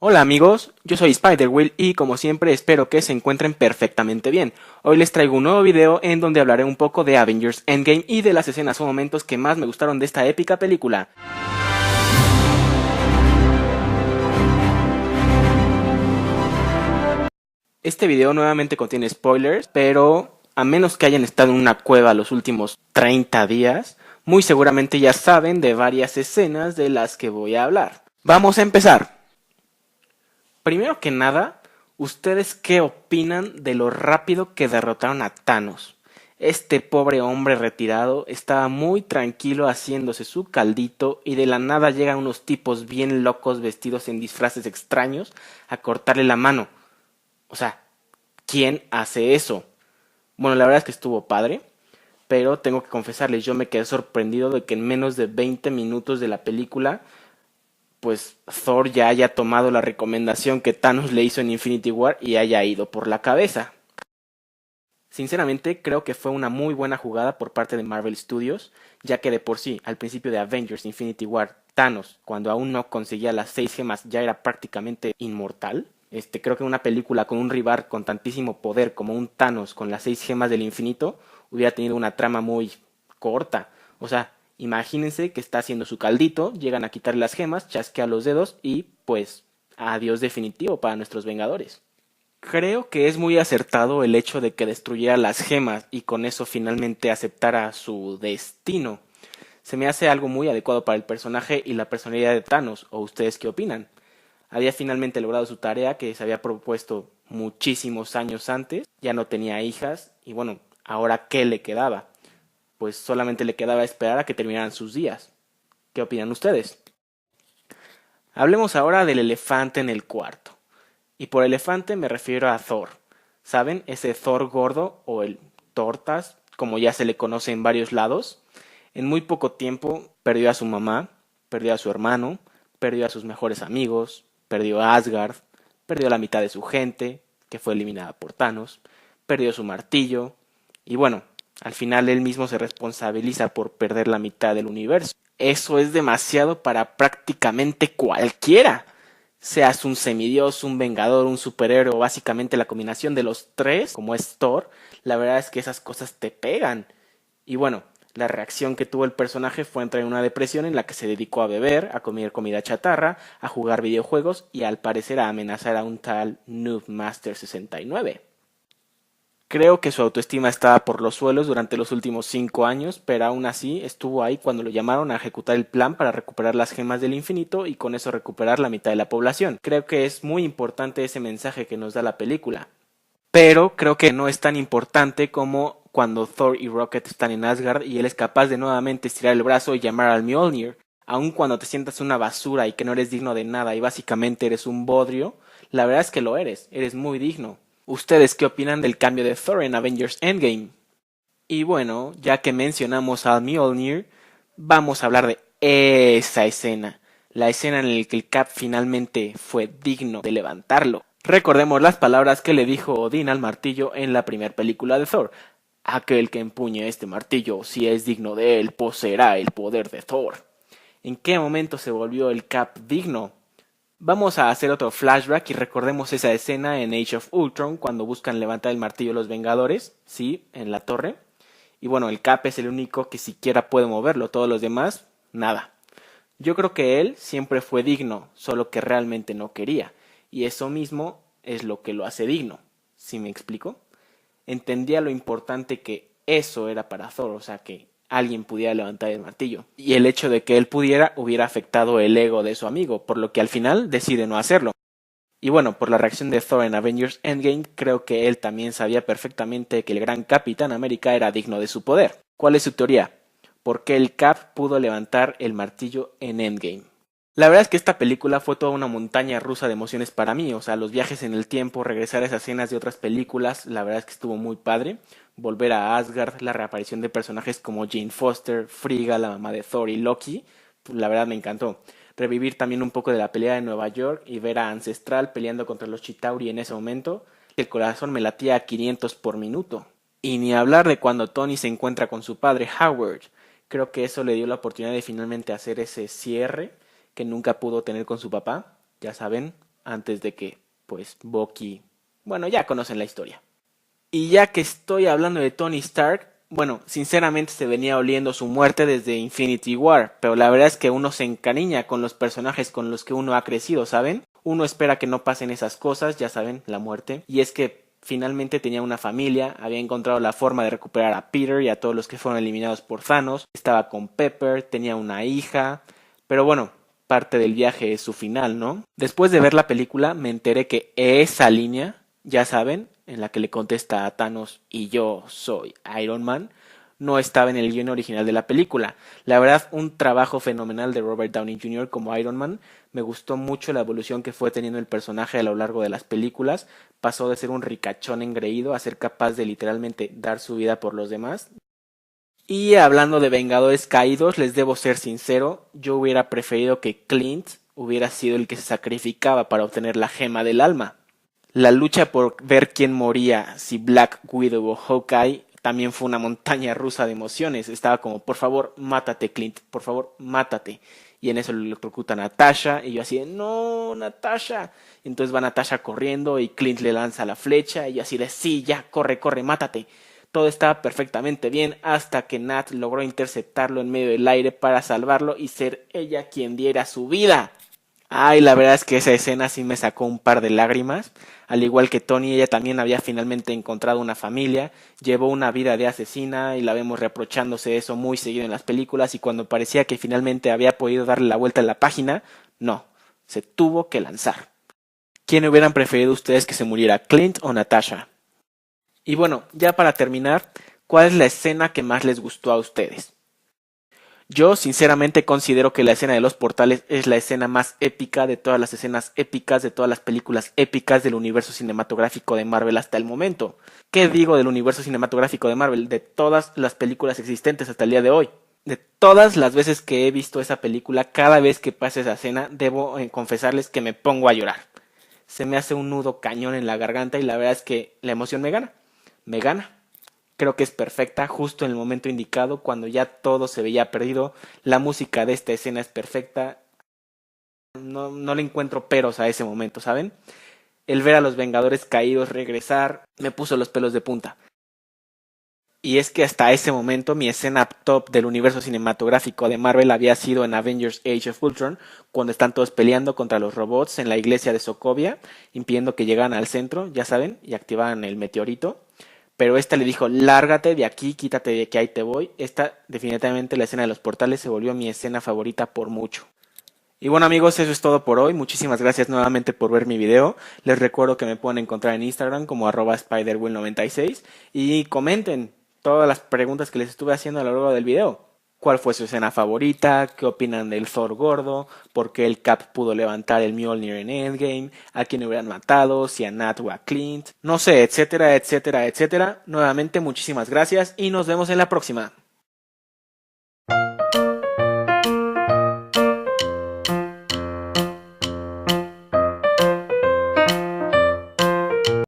Hola amigos, yo soy Spider-Will y como siempre espero que se encuentren perfectamente bien. Hoy les traigo un nuevo video en donde hablaré un poco de Avengers Endgame y de las escenas o momentos que más me gustaron de esta épica película. Este video nuevamente contiene spoilers, pero a menos que hayan estado en una cueva los últimos 30 días, muy seguramente ya saben de varias escenas de las que voy a hablar. Vamos a empezar. Primero que nada, ¿ustedes qué opinan de lo rápido que derrotaron a Thanos? Este pobre hombre retirado estaba muy tranquilo haciéndose su caldito y de la nada llegan unos tipos bien locos vestidos en disfraces extraños a cortarle la mano. O sea, ¿quién hace eso? Bueno, la verdad es que estuvo padre, pero tengo que confesarles, yo me quedé sorprendido de que en menos de 20 minutos de la película pues Thor ya haya tomado la recomendación que Thanos le hizo en Infinity War y haya ido por la cabeza. Sinceramente creo que fue una muy buena jugada por parte de Marvel Studios, ya que de por sí, al principio de Avengers Infinity War, Thanos, cuando aún no conseguía las 6 gemas, ya era prácticamente inmortal. Creo que una película con un rival con tantísimo poder como un Thanos con las 6 gemas del infinito hubiera tenido una trama muy corta. O sea, imagínense que está haciendo su caldito, llegan a quitarle las gemas, chasquea los dedos y pues adiós definitivo para nuestros Vengadores. Creo que es muy acertado el hecho de que destruyera las gemas y con eso finalmente aceptara su destino. Se me hace algo muy adecuado para el personaje y la personalidad de Thanos, ¿o ustedes qué opinan? Había finalmente logrado su tarea que se había propuesto muchísimos años antes, ya no tenía hijas y bueno, ahora ¿qué le quedaba? Pues solamente le quedaba esperar a que terminaran sus días. ¿Qué opinan ustedes? Hablemos ahora del elefante en el cuarto. Y por elefante me refiero a Thor. ¿Saben? Ese Thor gordo o el Tortas, como ya se le conoce en varios lados. En muy poco tiempo perdió a su mamá, perdió a su hermano, perdió a sus mejores amigos, perdió a Asgard, perdió a la mitad de su gente, que fue eliminada por Thanos, perdió su martillo, y bueno, al final él mismo se responsabiliza por perder la mitad del universo. Eso es demasiado para prácticamente cualquiera. Seas un semidios, un vengador, un superhéroe o básicamente la combinación de los tres, como es Thor, la verdad es que esas cosas te pegan. Y bueno, la reacción que tuvo el personaje fue entrar en una depresión en la que se dedicó a beber, a comer comida chatarra, a jugar videojuegos y al parecer a amenazar a un tal Noob Master 69. Creo que su autoestima estaba por los suelos durante los últimos 5 años, pero aún así estuvo ahí cuando lo llamaron a ejecutar el plan para recuperar las gemas del infinito y con eso recuperar la mitad de la población. Creo que es muy importante ese mensaje que nos da la película. Pero creo que no es tan importante como cuando Thor y Rocket están en Asgard y él es capaz de nuevamente estirar el brazo y llamar al Mjolnir. Aun cuando te sientas una basura y que no eres digno de nada y básicamente eres un bodrio, la verdad es que lo eres muy digno. ¿Ustedes qué opinan del cambio de Thor en Avengers Endgame? Y bueno, ya que mencionamos al Mjolnir, vamos a hablar de esa escena. La escena en la que el Cap finalmente fue digno de levantarlo. Recordemos las palabras que le dijo Odín al martillo en la primera película de Thor. Aquel que empuñe este martillo, si es digno de él, poseerá el poder de Thor. ¿En qué momento se volvió el Cap digno? Vamos a hacer otro flashback y recordemos esa escena en Age of Ultron cuando buscan levantar el martillo los Vengadores, sí, en la torre. Y bueno, el Cap es el único que siquiera puede moverlo, todos los demás, nada. Yo creo que él siempre fue digno, solo que realmente no quería. Y eso mismo es lo que lo hace digno, ¿sí me explico? Entendía lo importante que eso era para Thor, o sea que alguien pudiera levantar el martillo. Y el hecho de que él pudiera hubiera afectado el ego de su amigo, por lo que al final decide no hacerlo. Y bueno, por la reacción de Thor en Avengers Endgame, creo que él también sabía perfectamente que el gran Capitán América era digno de su poder. ¿Cuál es su teoría? ¿Por qué el Cap pudo levantar el martillo en Endgame? La verdad es que esta película fue toda una montaña rusa de emociones para mí, o sea, los viajes en el tiempo, regresar a esas escenas de otras películas, la verdad es que estuvo muy padre. Volver a Asgard, la reaparición de personajes como Jane Foster, Frigga, la mamá de Thor y Loki, pues, la verdad me encantó. Revivir también un poco de la pelea de Nueva York y ver a Ancestral peleando contra los Chitauri en ese momento, el corazón me latía a 500 por minuto. Y ni hablar de cuando Tony se encuentra con su padre Howard. Creo que eso le dio la oportunidad de finalmente hacer ese cierre que nunca pudo tener con su papá, ya saben, antes de que, pues, Bucky... Bueno, ya conocen la historia. Y ya que estoy hablando de Tony Stark, bueno, sinceramente se venía oliendo su muerte desde Infinity War, pero la verdad es que uno se encariña con los personajes con los que uno ha crecido, ¿saben? Uno espera que no pasen esas cosas, ya saben, la muerte. Y es que finalmente tenía una familia, había encontrado la forma de recuperar a Peter y a todos los que fueron eliminados por Thanos, estaba con Pepper, tenía una hija, pero bueno, parte del viaje es su final, ¿no? Después de ver la película me enteré que esa línea, ya saben, en la que le contesta a Thanos y yo soy Iron Man, no estaba en el guion original de la película. La verdad, un trabajo fenomenal de Robert Downey Jr. como Iron Man. Me gustó mucho la evolución que fue teniendo el personaje a lo largo de las películas. Pasó de ser un ricachón engreído a ser capaz de literalmente dar su vida por los demás. Y hablando de Vengadores Caídos, les debo ser sincero, yo hubiera preferido que Clint hubiera sido el que se sacrificaba para obtener la gema del alma. La lucha por ver quién moría, si Black Widow o Hawkeye, también fue una montaña rusa de emociones. Estaba como, por favor, mátate, Clint, por favor, mátate. Y en eso le electrocuta a Natasha, y yo así de, no, Natasha. Entonces va Natasha corriendo, y Clint le lanza la flecha, y yo así de, sí, ya, corre, corre, mátate. Todo estaba perfectamente bien, hasta que Nat logró interceptarlo en medio del aire para salvarlo, y ser ella quien diera su vida. Ay, la verdad es que esa escena sí me sacó un par de lágrimas. Al igual que Tony, ella también había finalmente encontrado una familia, llevó una vida de asesina y la vemos reprochándose eso muy seguido en las películas, y cuando parecía que finalmente había podido darle la vuelta a la página, no, se tuvo que lanzar. ¿Quién hubieran preferido ustedes que se muriera, Clint o Natasha? Y bueno, ya para terminar, ¿cuál es la escena que más les gustó a ustedes? Yo sinceramente considero que la escena de los portales es la escena más épica de todas las escenas épicas, de todas las películas épicas del universo cinematográfico de Marvel hasta el momento. ¿Qué digo del universo cinematográfico de Marvel? De todas las películas existentes hasta el día de hoy. De todas las veces que he visto esa película, cada vez que pasa esa escena, debo confesarles que me pongo a llorar. Se me hace un nudo cañón en la garganta y la verdad es que la emoción me gana. Me gana. Creo que es perfecta, justo en el momento indicado, cuando ya todo se veía perdido. La música de esta escena es perfecta. No le encuentro peros a ese momento, ¿saben? El ver a los Vengadores caídos regresar me puso los pelos de punta. Y es que hasta ese momento mi escena top del universo cinematográfico de Marvel había sido en Avengers Age of Ultron, cuando están todos peleando contra los robots en la iglesia de Sokovia, impidiendo que llegaran al centro, ya saben, y activaran el meteorito. Pero esta le dijo, lárgate de aquí, quítate de que ahí te voy. Esta, definitivamente, la escena de los portales se volvió mi escena favorita por mucho. Y bueno amigos, eso es todo por hoy. Muchísimas gracias nuevamente por ver mi video. Les recuerdo que me pueden encontrar en Instagram como @spiderwill96 y comenten todas las preguntas que les estuve haciendo a lo largo del video. ¿Cuál fue su escena favorita? ¿Qué opinan del Thor gordo? ¿Por qué el Cap pudo levantar el Mjolnir en Endgame? ¿A quién hubieran matado? ¿Si a Nat o a Clint? No sé, etcétera, etcétera, etcétera. Nuevamente muchísimas gracias y nos vemos en la próxima.